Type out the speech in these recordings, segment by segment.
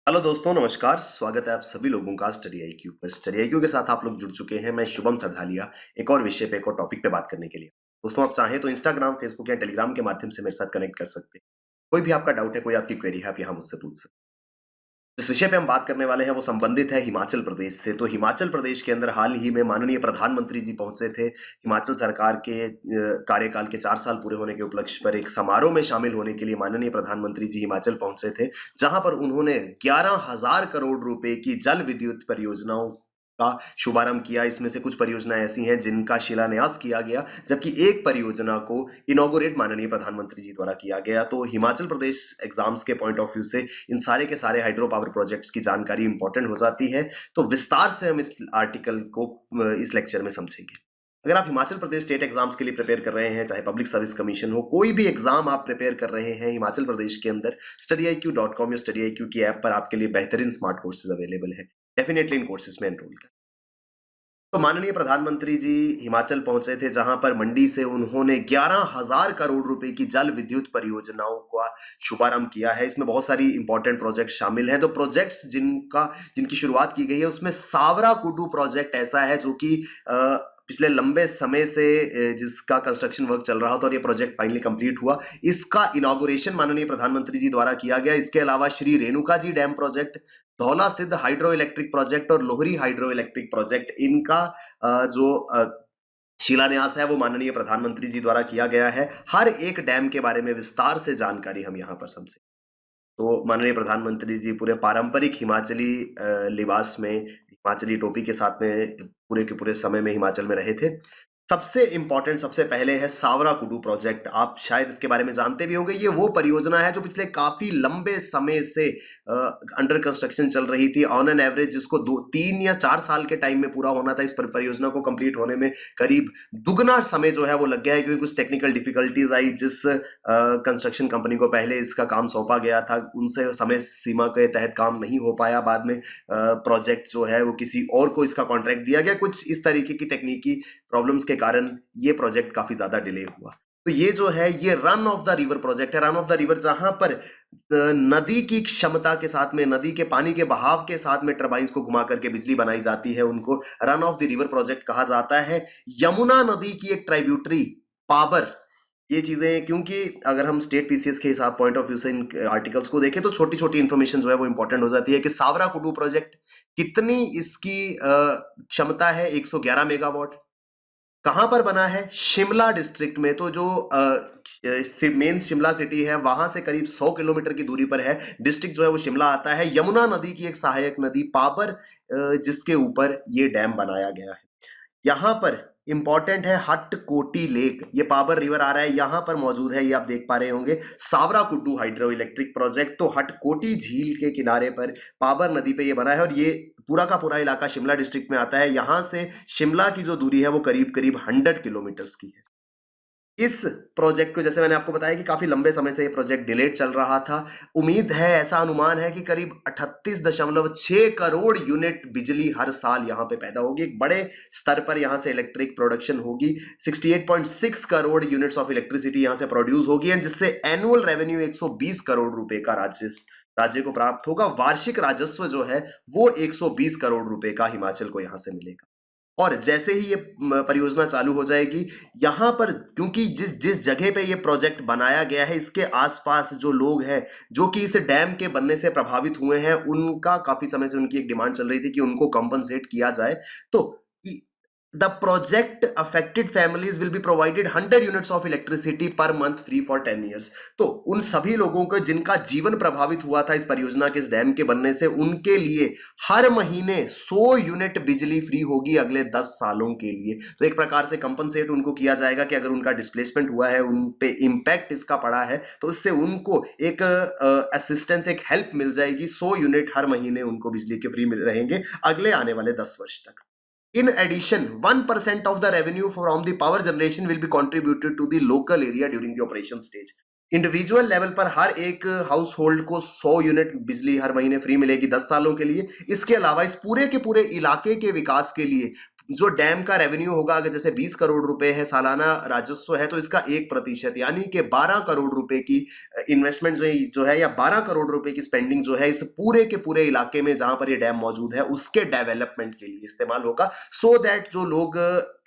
Hello दोस्तों, नमस्कार। स्वागत है आप सभी लोगों का स्टडी आईक्यू पर। स्टडी आईक्यू के साथ आप लोग जुड़ चुके हैं। मैं शुभम सरधालिया एक और विषय पे, एक और टॉपिक पे बात करने के लिए। दोस्तों, आप चाहें तो इंस्टाग्राम, फेसबुक या टेलीग्राम के माध्यम से मेरे साथ कनेक्ट कर सकते हैं। कोई भी आपका डाउट है, कोई आपकी क्वेरी है, आप यहाँ मुझसे पूछ सकते हैं। जिस विषय पे हम बात करने वाले हैं वो संबंधित है हिमाचल प्रदेश से। तो हिमाचल प्रदेश के अंदर हाल ही में माननीय प्रधानमंत्री जी पहुंचे थे। हिमाचल सरकार के कार्यकाल के 4 साल पूरे होने के उपलक्ष्य पर एक समारोह में शामिल होने के लिए माननीय प्रधानमंत्री जी हिमाचल पहुंचे थे, जहां पर उन्होंने 11,000 करोड़ रुपए की जल विद्युत परियोजनाओं का शुभारंभ किया। इसमें से कुछ परियोजनाएं ऐसी हैं जिनका शिलान्यास किया गया, जबकि एक परियोजना को इनॉग्रेट माननीय प्रधानमंत्री जी द्वारा किया गया। तो हिमाचल प्रदेश एग्जाम्स के पॉइंट ऑफ व्यू से इन सारे के सारे हाइड्रो पावर प्रोजेक्ट्स की जानकारी इंपॉर्टेंट हो जाती है। तो विस्तार से हम इस आर्टिकल को इस लेक्चर में समझेंगे। अगर आप हिमाचल प्रदेश स्टेट एग्जाम्स के लिए प्रिपेयर कर रहे हैं, चाहे पब्लिक सर्विस कमीशन हो, कोई भी एग्जाम आप प्रिपेयर कर रहे हैं हिमाचल प्रदेश के अंदर, studyIQ.com या studyIQ की ऐप पर आपके लिए बेहतरीन स्मार्ट कोर्सेज अवेलेबल है। डेफिनेटली इन कोर्सेज में एनरोल करें। तो माननीय प्रधानमंत्री जी हिमाचल पहुंचे थे, जहां पर मंडी से उन्होंने 11,000 करोड़ रुपए की जल विद्युत परियोजनाओं का शुभारंभ किया है। इसमें बहुत सारी इंपॉर्टेंट प्रोजेक्ट शामिल हैं। तो प्रोजेक्ट्स जिनकी शुरुआत की गई है, उसमें सावरा कुडू प्रोजेक्ट ऐसा है जो कि पिछले लंबे समय से जिसका कंस्ट्रक्शन वर्क चल रहा था और ये प्रोजेक्ट फाइनली कंप्लीट हुआ। इसका इनॉग्रेशन माननीय प्रधानमंत्री जी द्वारा किया गया। इसके अलावा श्री रेणुका जी डैम प्रोजेक्ट, धौला सिद्ध हाइड्रो इलेक्ट्रिक प्रोजेक्ट और लोहरी हाइड्रो इलेक्ट्रिक प्रोजेक्ट, इनका जो शिलान्यास है वो माननीय प्रधानमंत्री जी द्वारा किया गया है। हर एक डैम के बारे में विस्तार से जानकारी हम यहाँ पर समझें। तो माननीय प्रधानमंत्री जी पूरे पारंपरिक हिमाचली लिबास में, हिमाचली टोपी के साथ में पूरे के पूरे समय में हिमाचल में रहे थे। सबसे इंपॉर्टेंट, सबसे पहले है सावरा कुडू प्रोजेक्ट। आप शायद इसके बारे में जानते भी होंगे। ये वो परियोजना है जो पिछले काफी लंबे समय से अंडर कंस्ट्रक्शन चल रही थी। ऑन एन एवरेज जिसको 3 या 4 साल के टाइम में पूरा होना था, इस परियोजना को कंप्लीट होने में करीब दुगना समय जो है वो लग गया है, क्योंकि कुछ टेक्निकल डिफिकल्टीज आई। जिस कंस्ट्रक्शन कंपनी को पहले इसका काम सौंपा गया था, उनसे समय सीमा के तहत काम नहीं हो पाया। बाद में प्रोजेक्ट जो है वो किसी और को इसका कॉन्ट्रैक्ट दिया गया। कुछ इस तरीके की तकनीकी प्रॉब्लम्स के कारण ये प्रोजेक्ट काफी ज्यादा डिले हुआ। तो ये जो है ये run of the river project है। रन ऑफ द रिवर, जहां पर नदी की क्षमता के साथ में, नदी के पानी के बहाव के साथ में टरबाइंस को घुमा करके बिजली बनाई जाती है, उनको run of the river project कहा जाता है। यमुना नदी की एक ट्राइब्यूटरी पाबर, ये चीजें, क्योंकि अगर हम स्टेट पीसीएस के हिसाब पॉइंट ऑफ व्यू से इन आर्टिकल्स को देखें तो छोटी छोटी इंफॉर्मेशन जो है वो इंपॉर्टेंट हो जाती है कि सावरा कुडू प्रोजेक्ट कितनी इसकी क्षमता है, 111 मेगावाट। कहां पर बना है? शिमला डिस्ट्रिक्ट में। तो जो मेन शिमला सिटी है वहां से करीब 100 किलोमीटर की दूरी पर है। डिस्ट्रिक्ट जो है वो शिमला आता है। यमुना नदी की एक सहायक नदी पाबर, जिसके ऊपर ये डैम बनाया गया है। यहां पर इंपॉर्टेंट है हट कोटी लेक। ये पाबर रिवर आ रहा है, यहां पर मौजूद है। ये आप देख पा रहे होंगे सावरा कुड्डू हाइड्रो इलेक्ट्रिक प्रोजेक्ट। तो हट कोटी झील के किनारे पर पाबर नदी पे ये बना है और ये पूरा का पूरा इलाका शिमला डिस्ट्रिक्ट में आता है। यहां से शिमला की जो दूरी है वो करीब करीब 100 किलोमीटर्स की है। इस प्रोजेक्ट को, जैसे मैंने आपको बताया कि काफी लंबे समय से ये प्रोजेक्ट डिलेड चल रहा था। उम्मीद है, ऐसा अनुमान है कि करीब 38.6 करोड़ यूनिट बिजली हर साल यहां पे पैदा होगी। एक बड़े स्तर पर यहां से इलेक्ट्रिक प्रोडक्शन होगी। 68.6 करोड़ यूनिट्स ऑफ इलेक्ट्रिसिटी यहां से प्रोड्यूस होगी, एंड जिससे एनुअल रेवेन्यू 120 करोड़ रुपए का राज्य को प्राप्त होगा। वार्षिक राजस्व जो है वो 120 करोड़ रुपए का हिमाचल को यहां से मिलेगा। और जैसे ही ये परियोजना चालू हो जाएगी, यहां पर, क्योंकि जिस जिस जगह पे ये प्रोजेक्ट बनाया गया है, इसके आसपास जो लोग हैं जो कि इस डैम के बनने से प्रभावित हुए हैं, उनका काफी समय से उनकी एक डिमांड चल रही थी कि उनको कंपनसेट किया जाए। तो the project affected families will be provided 100 units of electricity per month free for 10 years। तो उन सभी लोगों को जिनका जीवन प्रभावित हुआ था इस परियोजना के, इस डैम के बनने से, उनके लिए हर महीने 100 यूनिट बिजली फ्री होगी अगले 10 सालों के लिए। तो एक प्रकार से कंपनसेट उनको किया जाएगा कि अगर उनका डिस्प्लेसमेंट हुआ है, उन पे इंपैक्ट इसका पड़ा है, तो इससे उनको एक असिस्टेंस, एक हेल्प मिल जाएगी। 100 यूनिट हर महीने उनको बिजली के फ्री मिल रहेंगे अगले आने वाले 10 वर्ष तक। In addition, 1% of the revenue from the power generation will be contributed to the local area during the operation stage। Individual level पर हर एक हाउस होल्ड को 100 यूनिट बिजली हर महीने फ्री मिलेगी 10 सालों के लिए। इसके अलावा इस पूरे के पूरे इलाके के विकास के लिए जो डैम का रेवेन्यू होगा, अगर जैसे 20 करोड़ रुपए है सालाना राजस्व है, तो इसका 1% यानी कि 12 करोड़ रुपए की इन्वेस्टमेंट जो है या 12 करोड़ रुपए की स्पेंडिंग जो है इस पूरे के पूरे इलाके में जहां पर ये डैम मौजूद है उसके डेवलपमेंट के लिए इस्तेमाल होगा, सो दैट जो लोग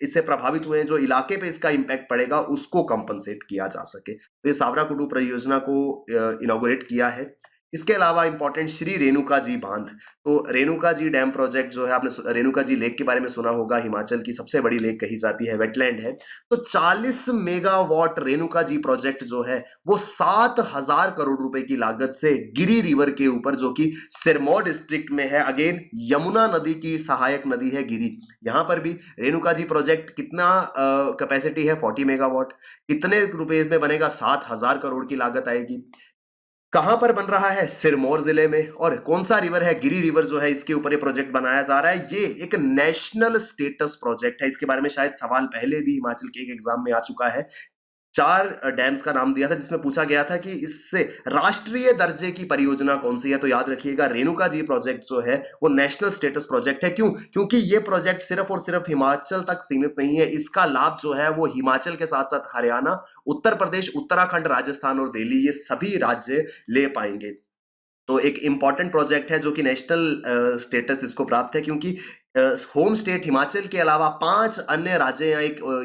इससे प्रभावित हुए हैं, जो इलाके पे इसका इंपैक्ट पड़ेगा, उसको कंपनसेट किया जा सके। तो ये सावराकुडू परियोजना को इनॉग्रेट किया है। इसके अलावा इंपॉर्टेंट श्री रेणुका जी बांध। तो रेणुका जी डैम प्रोजेक्ट जो है, आपने रेणुका जी लेक के बारे में सुना होगा, हिमाचल की सबसे बड़ी लेक कही जाती है, वेटलैंड है। तो 40 मेगावाट रेणुका जी प्रोजेक्ट जो है वो 7,000 करोड़ रुपए की लागत से गिरी रिवर के ऊपर, जो कि सिरमौर डिस्ट्रिक्ट में है, अगेन यमुना नदी की सहायक नदी है गिरी, यहां पर भी रेणुका जी प्रोजेक्ट कितना कैपेसिटी है 40 मेगावाट, कितने रुपए में बनेगा, 7,000 करोड़ की लागत आएगी। कहां पर बन रहा है, सिरमौर जिले में, और कौन सा रिवर है, गिरी रिवर जो है, इसके ऊपर ये प्रोजेक्ट बनाया जा रहा है। ये एक नेशनल स्टेटस प्रोजेक्ट है, इसके बारे में शायद सवाल पहले भी हिमाचल के एक एग्जाम में आ चुका है। 4 डैम्स का नाम दिया था जिसमें पूछा गया था कि इससे राष्ट्रीय दर्जे की परियोजना कौन सी है, तो याद रखिएगा रेणुका जी प्रोजेक्ट जो है वो नेशनल स्टेटस प्रोजेक्ट है। क्यों? क्योंकि ये प्रोजेक्ट सिर्फ और सिर्फ हिमाचल तक सीमित नहीं है, इसका लाभ जो है वो हिमाचल के साथ साथ हरियाणा, उत्तर प्रदेश, उत्तराखंड, राजस्थान और दिल्ली, ये सभी राज्य ले पाएंगे। तो एक इंपॉर्टेंट प्रोजेक्ट है जो कि नेशनल स्टेटस इसको प्राप्त है, क्योंकि होम स्टेट हिमाचल के अलावा 5 अन्य राज्य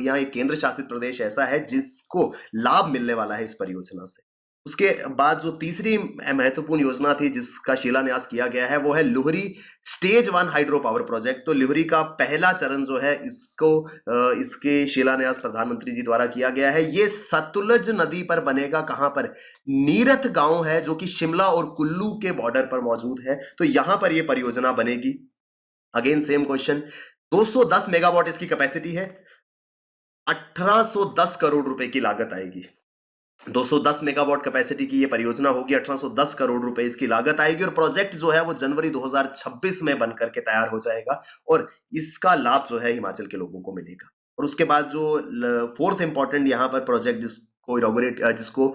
या एक केंद्र शासित प्रदेश ऐसा है जिसको लाभ मिलने वाला है इस परियोजना से। उसके बाद जो तीसरी महत्वपूर्ण योजना थी जिसका शिलान्यास किया गया है वो है Luhri stage 1 hydro power project. तो लुहरी का पहला चरण जो है इसके शिलान्यास प्रधानमंत्री जी द्वारा किया गया है। ये सतलुज नदी पर बनेगा, कहां पर, नीरथ गांव है जो कि शिमला और कुल्लू के बॉर्डर पर मौजूद है, तो यहां पर यह परियोजना बनेगी। अगेन सेम क्वेश्चन, 210 मेगावाट इसकी कैपेसिटी है, 1810 करोड़ रुपए की लागत आएगी। 210 मेगावाट कैपेसिटी की ये परियोजना होगी, 1810 करोड़ रुपए इसकी लागत आएगी, और प्रोजेक्ट जो है वो जनवरी 2026 में बनकर के तैयार हो जाएगा, और इसका लाभ जो है हिमाचल के लोगों को मिलेगा। और उसके बाद जो फोर्थ इंपॉर्टेंट यहाँ पर प्रोजेक्ट जिसको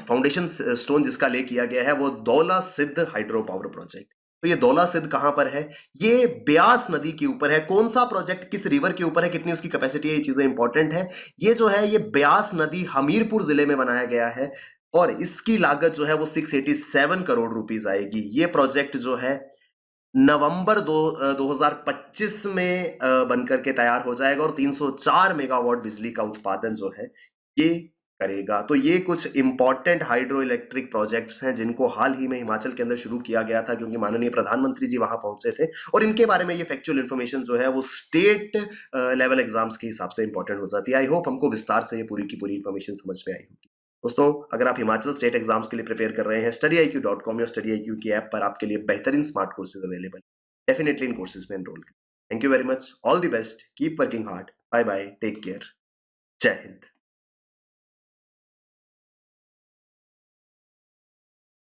फाउंडेशन स्टोन जिसका ले किया गया है वो दौला सिद्ध हाइड्रो पावर प्रोजेक्ट। तो ये दौला सिद्ध कहां पर है, ये ब्यास नदी के ऊपर है। कौन सा प्रोजेक्ट किस रिवर के ऊपर है, कितनी उसकी कैपेसिटी है, ये चीजें इंपॉर्टेंट है। ये जो है ये ब्यास नदी हमीरपुर जिले में बनाया गया है, और इसकी लागत जो है वो 687 करोड़ रुपीस आएगी। ये प्रोजेक्ट जो है नवंबर 2025 में बनकर के तैयार हो जाएगा, और 304 मेगावाट बिजली का उत्पादन जो है ये करेगा। तो ये कुछ इंपॉर्टेंट हाइड्रो इलेक्ट्रिक प्रोजेक्ट्स हैं जिनको हाल ही में हिमाचल के अंदर शुरू किया गया था, क्योंकि माननीय प्रधानमंत्री जी वहां पहुंचे थे, और इनके बारे में ये फैक्चुअल इन्फॉर्मेशन जो है वो स्टेट लेवल एग्जाम्स के हिसाब से इंपॉर्टेंट हो जाती है। आई होप हमको विस्तार से ये पूरी की पूरी इन्फॉर्मेशन समझ में आई होगी। दोस्तों, अगर आप हिमाचल स्टेट एग्जाम्स के लिए प्रिपेयर कर रहे हैं, studyIQ.com या studyIQ की ऐप पर आपके लिए बेहतरीन स्मार्ट कोर्सेज अवेलेबल, डेफिनेटली इन कोर्सेज में एनरोल करें। Thank you very much, all the best, keep working hard, bye bye, take care, जय हिंद।